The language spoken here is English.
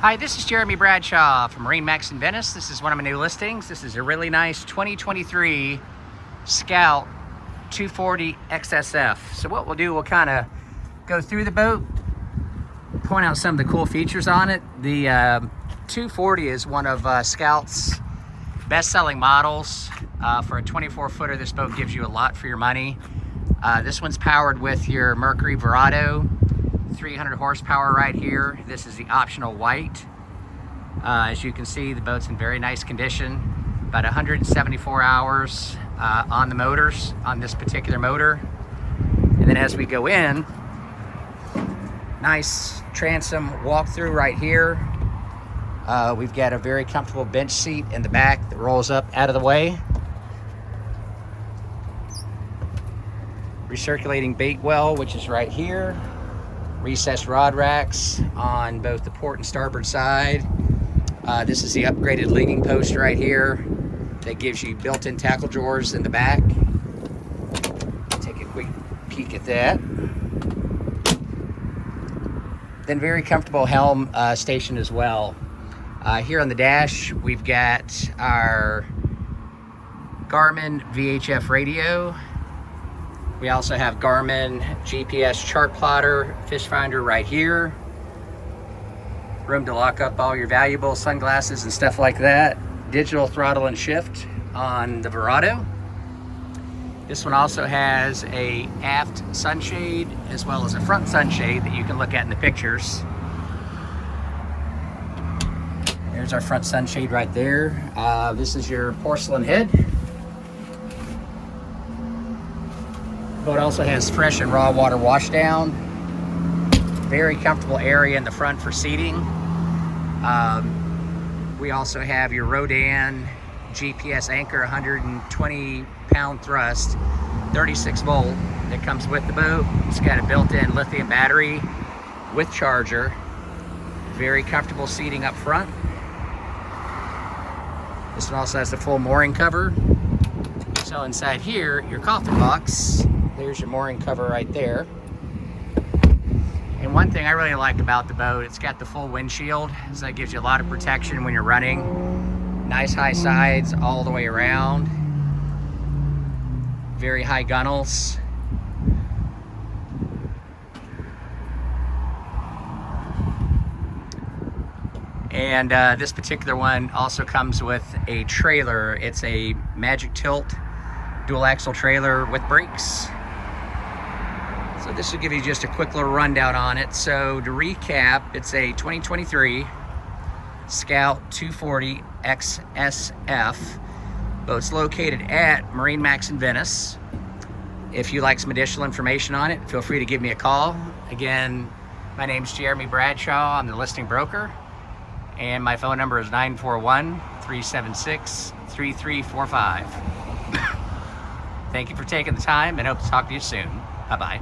Hi, this is Jeremy Bradshaw from Marinemax in Venice. This is one of my new listings. This is a really nice 2023 Scout 240 XSF. So what we'll do, we'll kind of go through the boat, point out some of the cool features on it. The 240 is one of Scout's best-selling models. For a 24-footer, this boat gives you a lot for your money. This one's powered with your Mercury Verado, 300 horsepower right here. This is the optional white. As you can see, the boat's in very nice condition. About 174 hours on the motors, on this particular motor. And then as we go in, nice transom walkthrough right here. We've got a very comfortable bench seat in the back that rolls up out of the way. Recirculating bait well, which is right here. Recessed rod racks on both the port and starboard side. This is the upgraded leaning post right here that gives you built-in tackle drawers in the back. Take a quick peek at that. Then very comfortable helm station as well. Here on the dash, we've got our Garmin VHF radio. We also have Garmin GPS chart plotter, fish finder right here. Room to lock up all your valuables, sunglasses and stuff like that. Digital throttle and shift on the Verado. This one also has a aft sunshade as well as a front sunshade that you can look at in the pictures. There's our front sunshade right there. This is your porcelain head. Boat also has fresh and raw water washdown. Very comfortable area in the front for seating. We also have your Rodan GPS anchor, 120 pound thrust, 36 volt that comes with the boat. It's got a built-in lithium battery with charger. Very comfortable seating up front. This one also has the full mooring cover. So inside here, your coffin box. There's your mooring cover right there. And one thing I really like about the boat, it's got the full windshield, so that gives you a lot of protection when you're running. Nice high sides all the way around. Very high gunnels. And this particular one also comes with a trailer. It's a Magic Tilt dual axle trailer with brakes. So this will give you just a quick little rundown on it. So to recap, it's a 2023 Scout 240 XSF. Boat's located at Marinemax in Venice. If you'd like some additional information on it, feel free to give me a call. Again, my name's Jeremy Bradshaw. I'm the listing broker. And my phone number is 941-376-3345. Thank you for taking the time and hope to talk to you soon. Bye-bye.